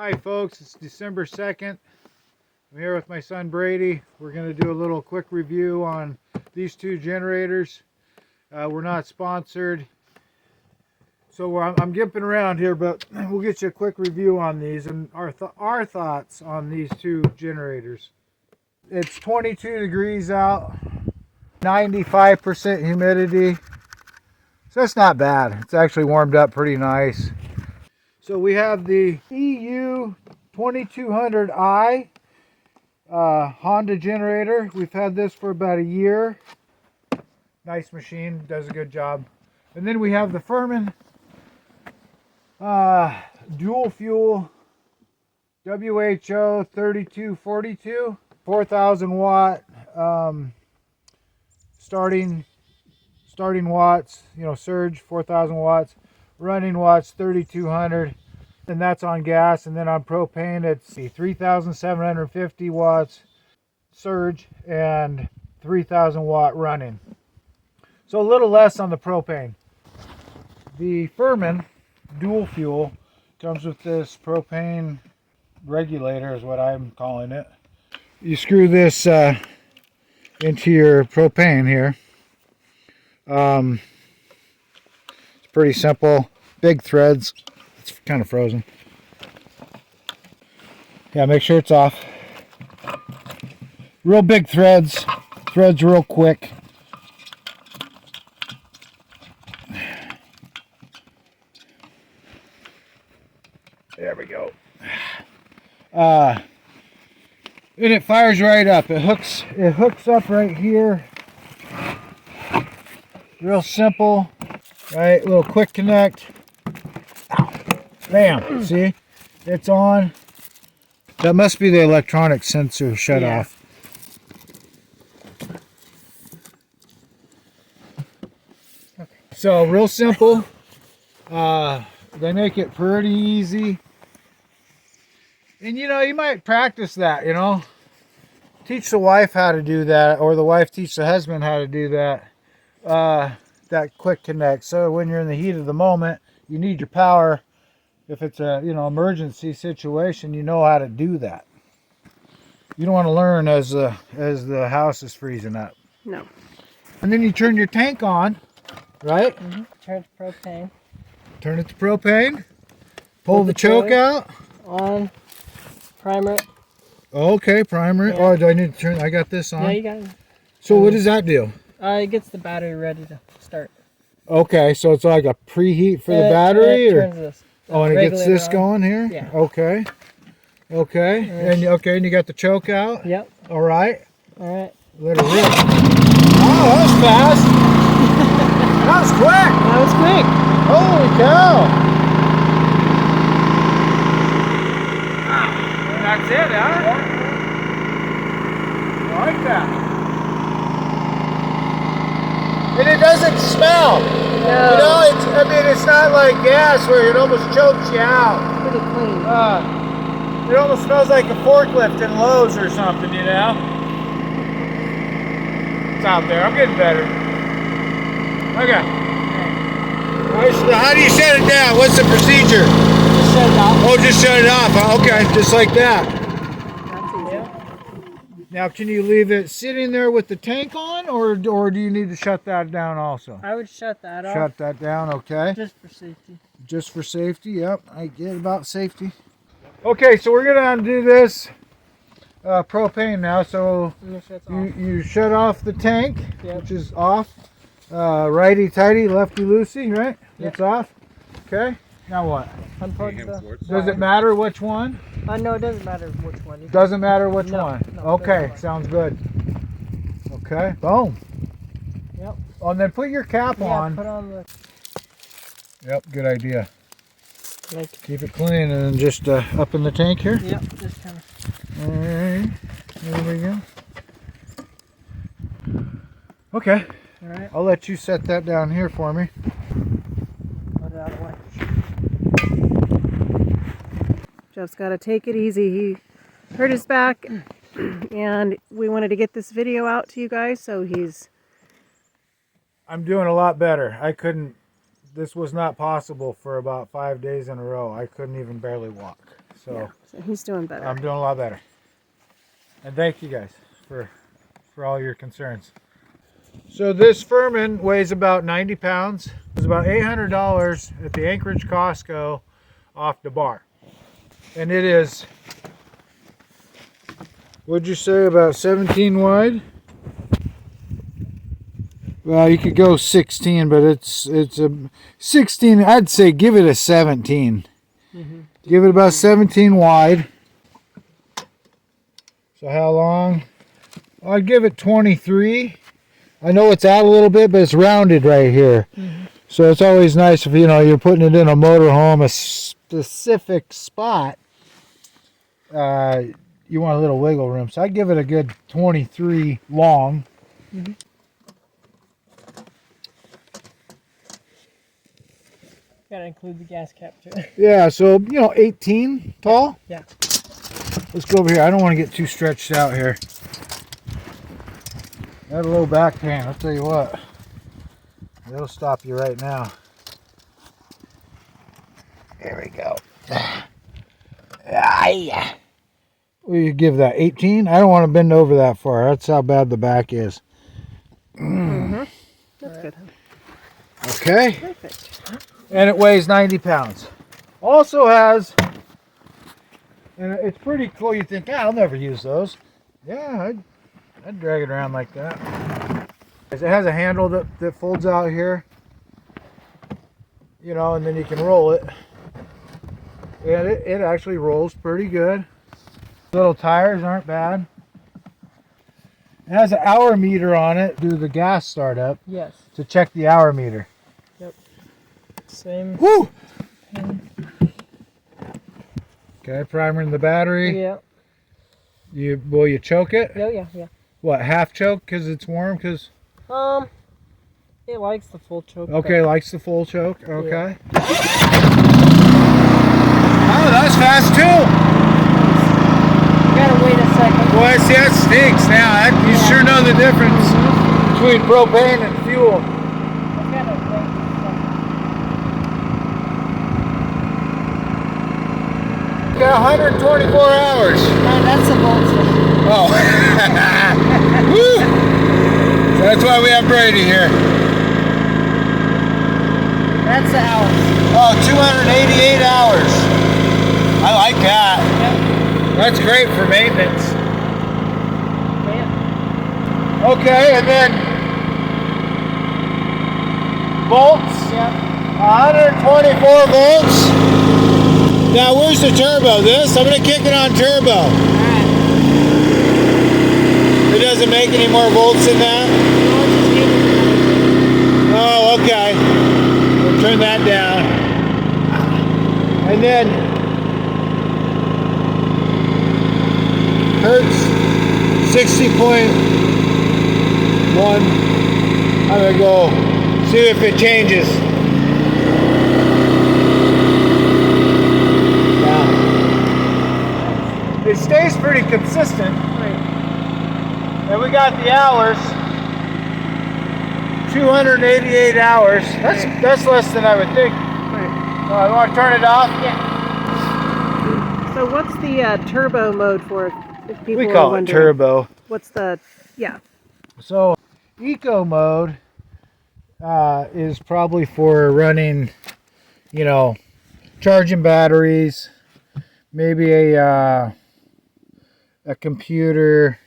Hi folks, it's December 2nd. I'm here with my son Brady. We're going to do a little quick review on these two generators. We're not sponsored, so I'm gimping around here, but we'll get you a quick review on these and our thoughts on these two generators. It's 22 degrees out, 95% humidity, so that's not bad. It's actually warmed up pretty nice. So we have the EU 2200i Honda generator. We've had this for about a year. Nice machine, does a good job. And then we have the Firman dual fuel WHO 3242, 4,000 watt starting watts, surge 4,000 watts, running watts 3,200, and that's on gas. And then on propane it's 3,750 watts surge and 3,000 watt running, so a little less on the propane. The Firman dual fuel comes with this propane regulator, is what I'm calling it. You screw this into your propane here. It's pretty simple. Big threads. It's kind of frozen. Yeah, make sure it's off. Real big threads. Threads real quick. There we go. And it fires right up. It hooks up right here. Real simple, right? Little quick connect. Ow. Bam. See? It's on. That must be the electronic sensor shut off. Okay. So real simple. They make it pretty easy. And you might practice that, Teach the wife how to do that, or the wife teach the husband how to do that. That quick connect. So when you're in the heat of the moment, you need your power. If it's a emergency situation, you know how to do that. You don't want to learn as the house is freezing up. No. And then you turn your tank on, right? Mm-hmm. Turn it to propane. Turn it to propane. Pull the choke out. On. Primer it. Okay, primer it. Yeah. Oh, do I need to turn? I got this on. Yeah, you got it. So what does that do? It gets the battery ready to start. Okay, so it's like a preheat for the battery, it or turns this. Oh, and it gets this going here? Yeah. Okay. Okay. And you got the choke out? Yep. All right. All right. Let it rip. Oh, that was fast. That was quick. That was quick. Holy cow. And that's it, huh? I like that. And it doesn't smell. No. It's not like gas where it almost chokes you out. Pretty clean. It almost smells like a forklift in Lowe's or something, It's out there. I'm getting better. Okay. Alright, so how do you shut it down? What's the procedure? Just shut it off. Oh, just shut it off. Okay, just like that. That's easy. Now, can you leave it sitting there with the tank on, or do you need to shut that down also? I would shut that off. Shut that down, okay. Just for safety. Just for safety, yep. I get about safety. Okay, so we're going to do this propane now. So you shut off the tank, which is off. Righty-tighty, lefty-loosey, right? Yep. It's off. Okay, now what? Unplug Does it matter which one? No, it doesn't matter which one. Doesn't matter which one? No, okay, sounds good. Okay, boom. Yep. Oh, and then put your cap on. Put on the... Yep, good idea. Keep it clean and then just up in the tank here. Yep, just kind of. All right, there we go. Okay. All right. I'll let you set that down here for me. Put it out of the way. Jeff's got to take it easy. He hurt his back, and we wanted to get this video out to you guys, so I'm doing a lot better. This was not possible for about 5 days in a row. I couldn't even barely walk. So, so he's doing better. I'm doing a lot better. And thank you guys for all your concerns. So this Firman weighs about 90 pounds. It's about $800 at the Anchorage Costco off the bar. And it is, would you say, about 17 wide? Well, you could go 16, but it's a 16. I'd say give it a 17. Give it about 17 wide. So how long? I'd give it 23. I know it's out a little bit, but it's rounded right here. So it's always nice if you're putting it in a motorhome, a specific spot. You want a little wiggle room. So I'd give it a good 23 long. Gotta include the gas cap too. Yeah, so 18 tall. Yeah. Let's go over here. I don't want to get too stretched out here. I have a low back pain. I'll tell you what. It'll stop you right now. There we go. What do you give that? 18? I don't want to bend over that far. That's how bad the back is. That's good. Okay. Perfect. And it weighs 90 pounds. Also has, and it's pretty cool. You think, I'll never use those. Yeah, I'd drag it around like that. It has a handle that folds out here, and then you can roll it. And it actually rolls pretty good. Little tires aren't bad. It has an hour meter on it. Do the gas startup. Yes. To check the hour meter. Yep. Same. Woo! Okay, primer in the battery. Yeah. Will you choke it? Yeah. What, half choke because it's warm? It likes the full choke. Okay, likes the full choke. Okay. Yeah. Oh, that's fast too. You gotta wait a second. Boy, see, that stinks now. You sure know the difference between propane and fuel. Got 124 hours. No, that's the voltage. Oh. Woo. So that's why we have Brady here. That's the hours. Oh, 288 hours. I like that. Yep. That's great for maintenance. Yeah. Okay, and then volts. Yep. 124 volts. Now, where's the turbo? I'm going to kick it on turbo. Alright. It doesn't make any more volts than that? Oh, okay. We'll turn that down. And then hertz 60.1. I'm going to go see if it changes. It stays pretty consistent. Right. And we got the hours. 288 hours. That's less than I would think. Right. I want to turn it off. Yeah. So what's the turbo mode for if people We are call it wondering? turbo. What's the, yeah. So eco mode is probably for running, charging batteries, maybe a computer,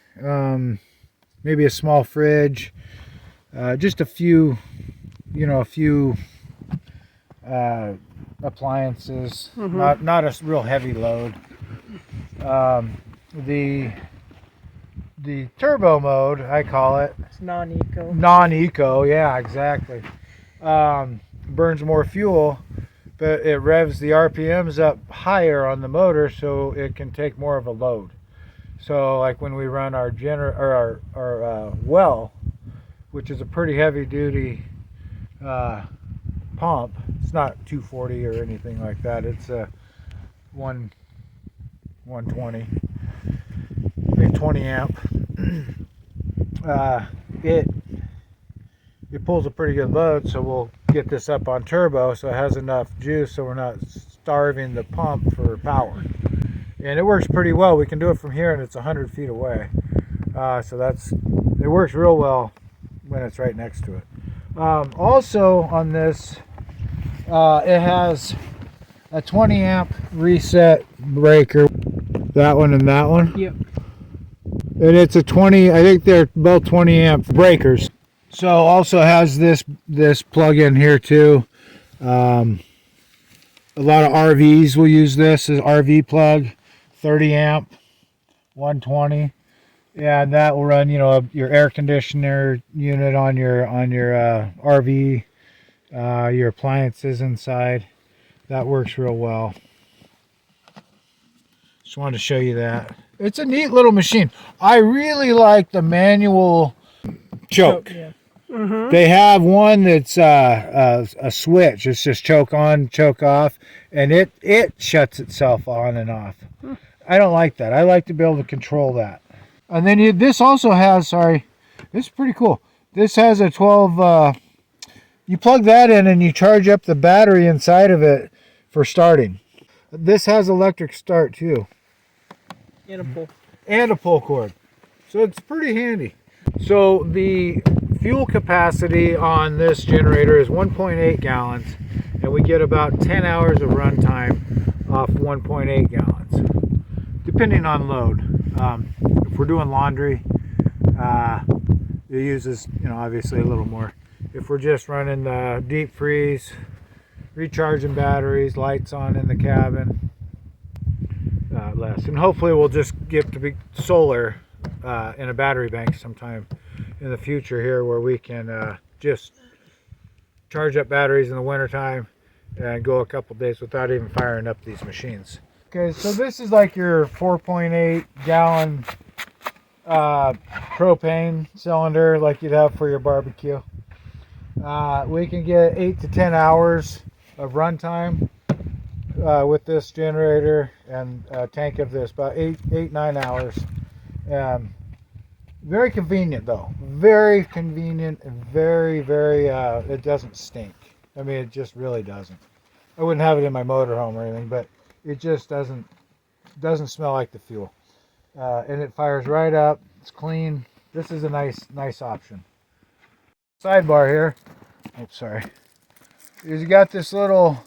maybe a small fridge, just a few appliances, not a real heavy load. The turbo mode, I call it. It's non-eco. Non-eco, yeah, exactly. Burns more fuel, but it revs the RPMs up higher on the motor so it can take more of a load. So like when we run our well, which is a pretty heavy duty pump, it's not 240 or anything like that, it's a 120, a 20 amp. It pulls a pretty good load, so we'll get this up on turbo so it has enough juice so we're not starving the pump for power. and it works pretty well. We can do it from here, and it's 100 feet away. So it works real well when it's right next to it. Also on this, it has a 20 amp reset breaker. That one and that one. Yep. And it's a 20, I think they're both 20 amp breakers. So also has this plug in here too. A lot of RVs will use this as RV plug, 30 amp, 120. And that will run, you know, your air conditioner unit on your RV, your appliances inside. That works real well. Just wanted to show you that. It's a neat little machine. I really like the manual choke. Yeah. They have one that's a switch. It's just choke on, choke off, and it shuts itself on and off. I don't like that. I like to be able to control that. And then this also has, this is pretty cool. This has a 12, you plug that in and you charge up the battery inside of it for starting. This has electric start too. And a pull. And a pull cord. So it's pretty handy. So the fuel capacity on this generator is 1.8 gallons, and we get about 10 hours of run time off 1.8 gallons, depending on load. If we're doing laundry, it uses, you know, obviously a little more. If we're just running the deep freeze, recharging batteries, lights on in the cabin, less. And hopefully we'll just get to be solar in a battery bank sometime in the future here, where we can just charge up batteries in the wintertime and go a couple days without even firing up these machines. Okay, so this is like your 4.8 gallon propane cylinder like you'd have for your barbecue. We can get 8 to 10 hours of runtime with this generator and a tank of this, about 9 hours. Very convenient though, very convenient, and very it doesn't stink. I mean, it just really doesn't. I wouldn't have it in my motorhome or anything, but it just doesn't smell like the fuel. And it fires right up. It's clean. This is a nice option. Sidebar here. Oops, sorry. Is you got this little.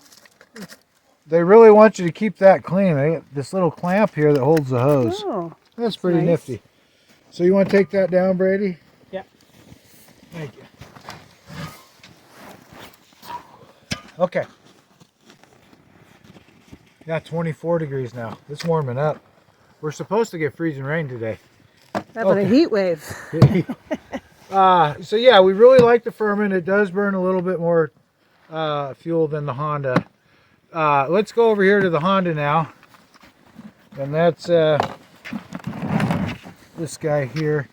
They really want you to keep that clean. They got this little clamp here that holds the hose. Oh, that's pretty nice. nifty. So you want to take that down, Brady? Yeah. Thank you. Okay. Yeah, 24 degrees now. It's warming up. We're supposed to get freezing rain today. Having a heat wave. So yeah, we really like the Firman. It does burn a little bit more fuel than the Honda. Let's go over here to the Honda now. And that's this guy here.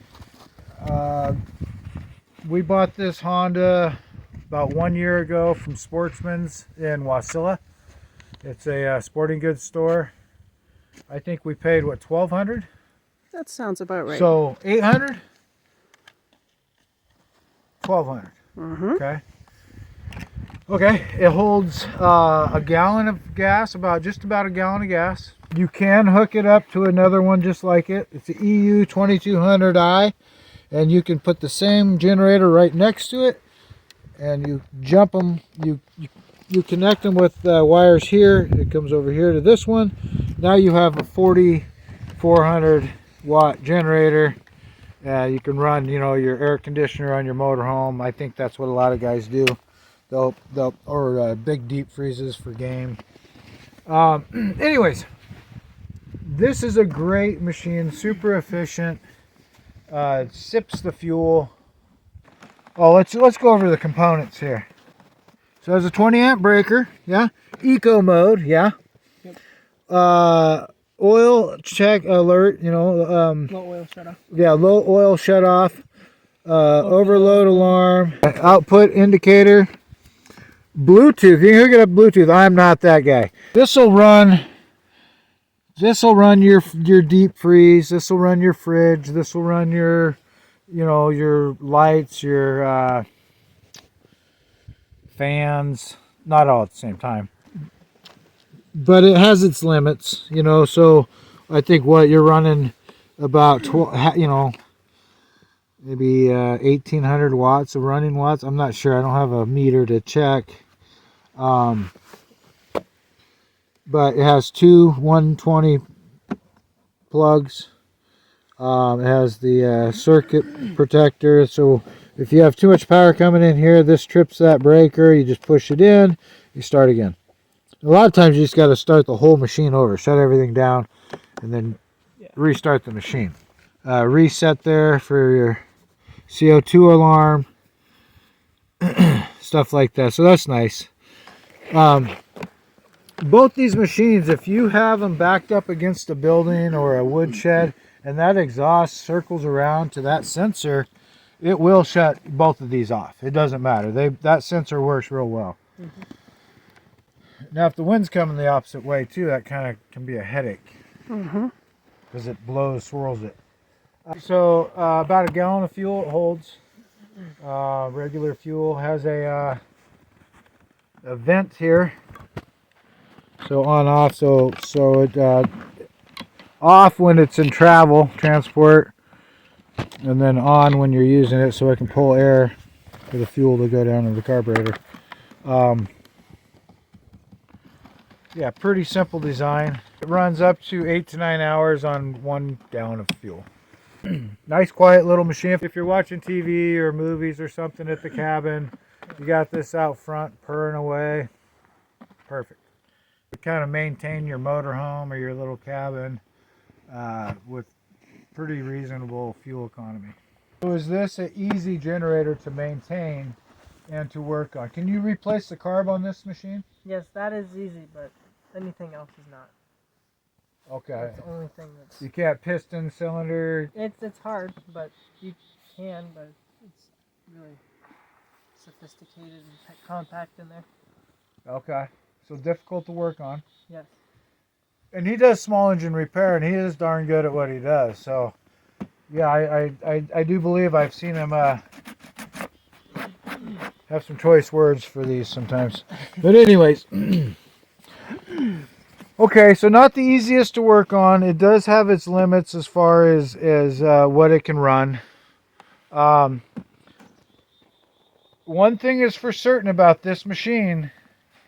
We bought this Honda about 1 year ago from Sportsman's in Wasilla. It's a sporting goods store. I think we paid, what, $1,200? That sounds about right. So $800? $1,200. Okay. Okay, it holds a gallon of gas, just about a gallon of gas. You can hook it up to another one just like it. It's the EU 2200i, and you can put the same generator right next to it, and you jump them. You connect them with wires here. It comes over here to this one. Now you have a 4,400 watt generator. You can run, you know, your air conditioner on your motorhome. I think that's what a lot of guys do. Or big deep freezes for game. Anyways, this is a great machine, super efficient. It sips the fuel. Oh, let's go over the components here. So it has a 20 amp breaker, yeah. Eco mode, yeah. Yep. Oil check alert, you know. Low oil shut off. Yeah, low oil shut off. Overload alarm. Output indicator. Bluetooth. You can hook it up Bluetooth. I'm not that guy. This will run your deep freeze. This will run your fridge. This will run your, you know, your lights, your fans. Not all at the same time. But it has its limits, you know. So I think what you're running about 12, you know, maybe 1800 watts of running watts. I'm not sure. I don't have a meter to check. But it has two 120 plugs. It has the circuit protector, so if you have too much power coming in here, this trips that breaker. You just push it in, you start again. A lot of times you just got to start the whole machine over, shut everything down, and then restart the machine. Reset there for your CO2 alarm, stuff like that. So that's nice. Both these machines, if you have them backed up against a building or a woodshed and that exhaust circles around to that sensor, it will shut both of these off. It doesn't matter. That sensor works real well. Now if the wind's coming the opposite way too, that kind of can be a headache because it swirls it. So about a gallon of fuel it holds. Regular fuel. Has a vent here. So on off, so it off when it's in transport, and then on when you're using it, so I can pull air for the fuel to go down to the carburetor. Yeah, pretty simple design. It runs up to 8 to 9 hours on 1 gallon of fuel. Nice quiet little machine. If you're watching TV or movies or something at the cabin, you got this out front purring away. Perfect. Kind of maintain your motorhome or your little cabin with pretty reasonable fuel economy. So is this an easy generator to maintain and to work on? Can you replace the carb on this machine? Yes, that is easy, but anything else is not. Okay. That's the only thing that's... You can't piston cylinder? It's hard, but you can, but it's really sophisticated and compact in there. Okay. So difficult to work on. Yes. And he does small engine repair, and he is darn good at what he does. So, yeah, I do believe I've seen him have some choice words for these sometimes. But anyways, okay, so not the easiest to work on. It does have its limits as far as what it can run. One thing is for certain about this machine.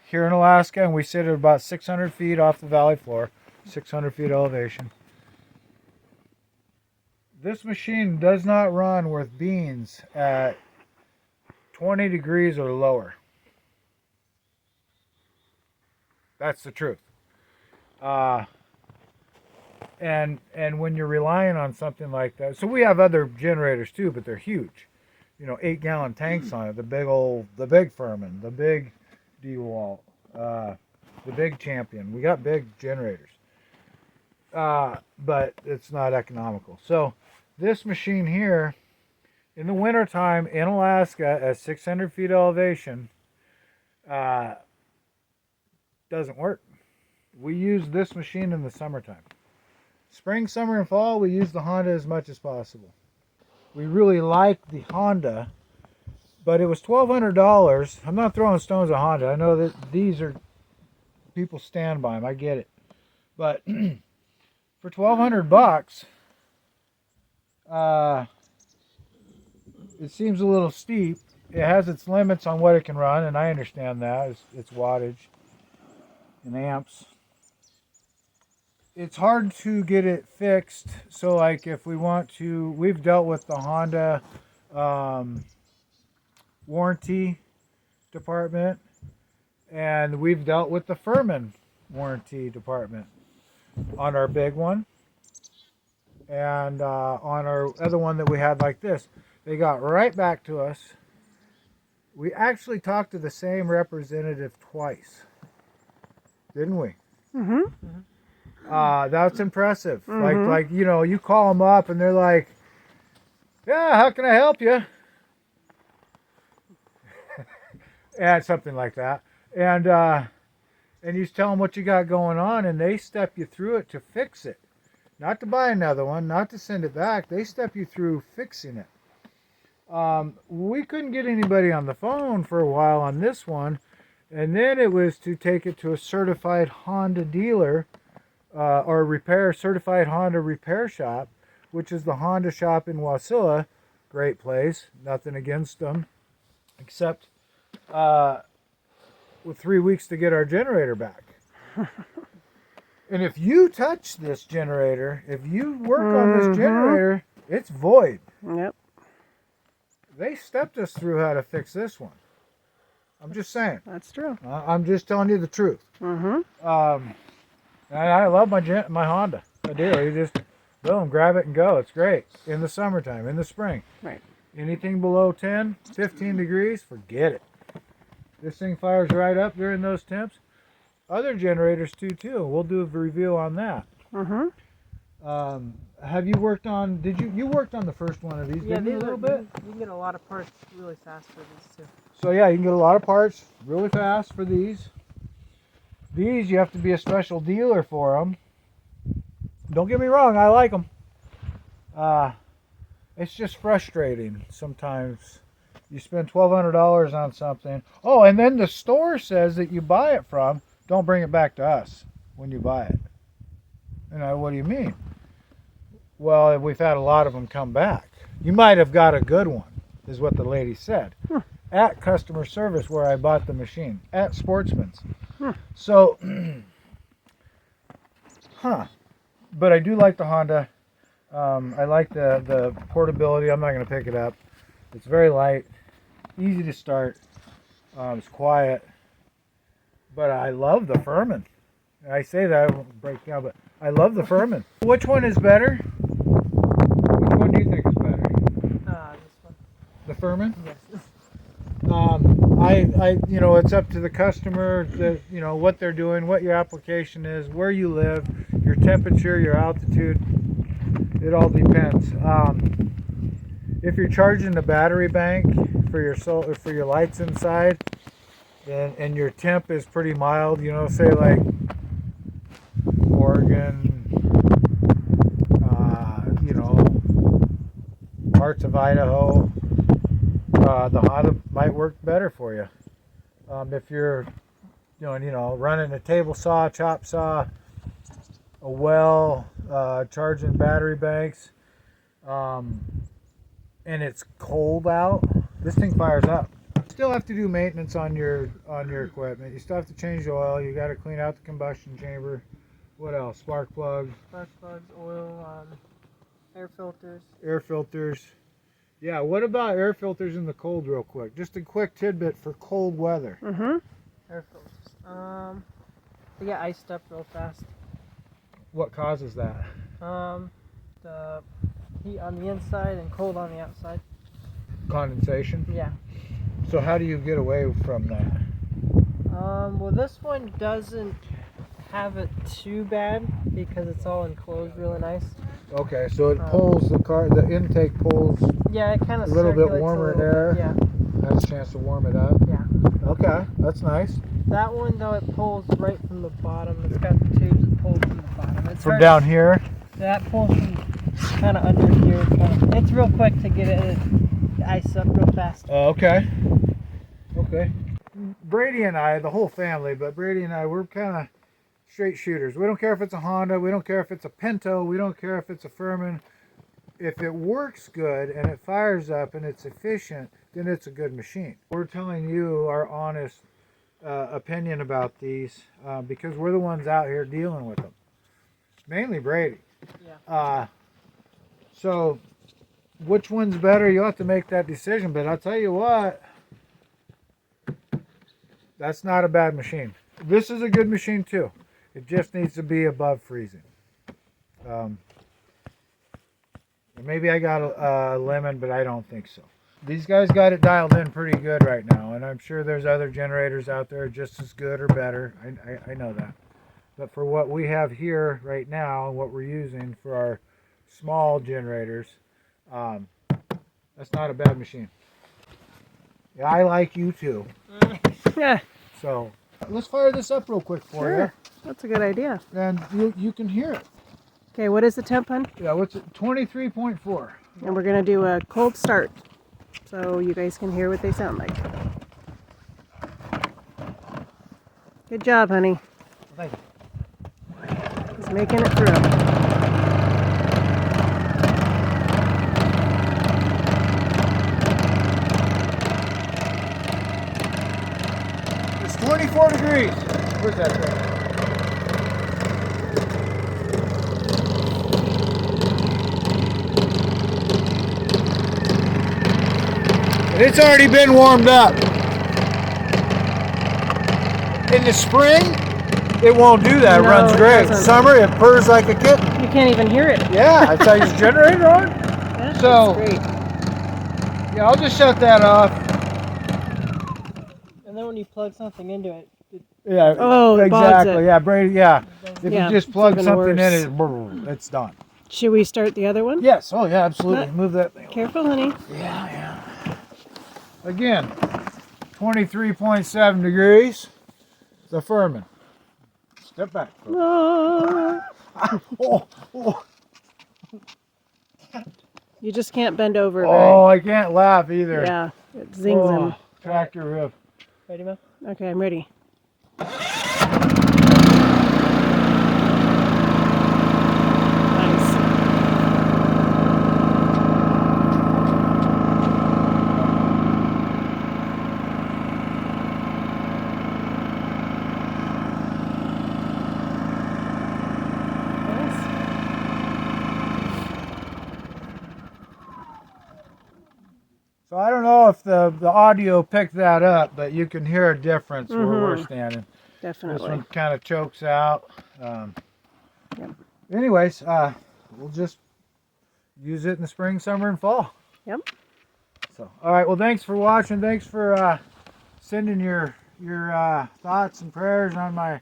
Here in Alaska, and we sit at about 600 feet off the valley floor, 600 feet elevation. This machine does not run with beans at 20 degrees or lower. That's the truth. And when you're relying on something like that, so we have other generators too, but they're huge. You know, 8-gallon tanks on it. The big Firman, the big DeWalt, the big Champion. We got big generators, but it's not economical. So this machine here, in the wintertime in Alaska at 600 feet elevation, doesn't work. We use this machine in the summertime. Spring, summer, and fall, we use the Honda as much as possible. We really like the Honda, but it was $1,200. I'm not throwing stones at Honda. I know that these are, people stand by them. I get it. But for $1,200, it seems a little steep. It has its limits on what it can run, and I understand that. It's wattage and amps. It's hard to get it fixed. So like if we want to, we've dealt with the Honda warranty department, and we've dealt with the Firman warranty department on our big one, and on our other one that we had like this. They got right back to us. We actually talked to the same representative twice, didn't we? Mm-hmm. That's impressive. Like you know, you call them up and they're like, yeah, how can I help you? And something like that. And you tell them what you got going on, and they step you through it to fix it. Not to buy another one, not to send it back. They step you through fixing it. We couldn't get anybody on the phone for a while on this one, and then it was to take it to a certified Honda dealer or repair certified Honda repair shop, which is the Honda shop in Wasilla. Great place, nothing against them, except with 3 weeks to get our generator back. And if you touch this generator, if you work on this generator, it's void. Yep. They stepped us through how to fix this one. I'm just saying. That's true. I'm just telling you the truth. Mm-hmm. And I love my Honda. I do. You just boom, grab it and go. It's great in the summertime, in the spring. Right. Anything below 10, 15 degrees, forget it. This thing fires right up during those temps. Other generators too. We'll do a review on that. Mm-hmm. Have you worked on? You worked on the first one of these? Yeah, didn't you, a little bit. You can get a lot of parts really fast for these too. So yeah, you can get a lot of parts really fast for these. These you have to be a special dealer for them. Don't get me wrong, I like them. It's just frustrating sometimes. You spend $1,200 on something. Oh, and then the store says that you buy it from, don't bring it back to us when you buy it. And what do you mean? Well, we've had a lot of them come back. You might have got a good one, is what the lady said. At customer service where I bought the machine, at Sportsman's. So, but I do like the Honda. I like the portability. I'm not going to pick it up. It's very light, easy to start. It's quiet. But I love the Firman. I say that, I won't break down, but I love the Firman. Which one is better? Which one do you think is better? This one. The Firman? Yes. It's up to the customer, what they're doing, what your application is, where you live, your temperature, your altitude. It all depends. If you're charging the battery bank for your lights inside, and your temp is pretty mild, say like Oregon, parts of Idaho, the Honda might work better for you. If you're running a table saw, chop saw, a well, charging battery banks, and it's cold out, this thing fires up. Still have to do maintenance on your equipment. You still have to change the oil. You got to clean out the combustion chamber. What else? Spark plugs. Spark plugs, oil, air filters. Air filters. Yeah, what about air filters in the cold real quick? Just a quick tidbit for cold weather. Air filters. They get iced up real fast. What causes that? The heat on the inside and cold on the outside. Condensation? Yeah. So how do you get away from that? Well, this one doesn't have it too bad because it's all enclosed really nice. Okay, so it pulls the intake pulls Yeah, it kind of a little bit warmer air. Yeah. Has a chance to warm it up. Yeah. Okay, that's nice. That one though, it pulls right from the bottom. It's got the tubes that pull from the bottom. It's From down here? That pulls from kind of under here. It's real quick to get it ice up real fast. Okay. Okay. Brady and I, the whole family, but Brady and I, we're kind of straight shooters. We don't care if it's a Honda. We don't care if it's a Pinto. We don't care if it's a Firman. If it works good and it fires up and it's efficient, then it's a good machine. We're telling you our honest opinion about these because we're the ones out here dealing with them. Mainly Brady. Yeah. So which one's better? You'll have to make that decision. But I'll tell you what, that's not a bad machine. This is a good machine too. It just needs to be above freezing. Maybe I got a lemon, but I don't think so. These guys got it dialed in pretty good right now, and I'm sure there's other generators out there just as good or better. I know that. But for what we have here right now, and what we're using for our small generators, that's not a bad machine. Yeah, I like you too. Yeah. So let's fire this up real quick for you. That's a good idea. And you can hear it. Okay, what is the temp, hon? Yeah, what's it? 23.4. And we're going to do a cold start so you guys can hear what they sound like. Good job, honey. Thank you. He's making it through. It's 24 degrees. Where's that thing? It's already been warmed up. In the spring, it won't do that. It No, runs it great. doesn't. Summer, it purrs like a kitten. You can't even hear it. Yeah, that's how you generator on. Yeah, So- that's great. Yeah, I'll just shut that off. And then when you plug something into it, Yeah. Oh, it bogs exactly. it. Yeah, Brady. Yeah. If Yeah, you just it's plug even something worse. in it, it's done. Should we start the other one? Yes. Oh, yeah. Absolutely. But- Move that thing. Careful, honey. Yeah. Again, 23.7 degrees. The Firman. Step back. Ah. Oh. You just can't bend over. Oh, I can't laugh either. Yeah, it zings him. Tractor roof. ready, Mom? Okay, I'm ready. Nice. Nice. So I don't know if the audio picked that up, but you can hear a difference where we're standing. This Definitely. one kind of chokes out. Yep. Anyways, we'll just use it in the spring, summer, and fall. Yep. So, all right. Well, thanks for watching. Thanks for sending your thoughts and prayers on my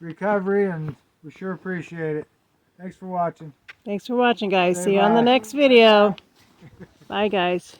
recovery, and we sure appreciate it. Thanks for watching. Thanks for watching, guys. Say See you on the bye. next video. Bye, guys.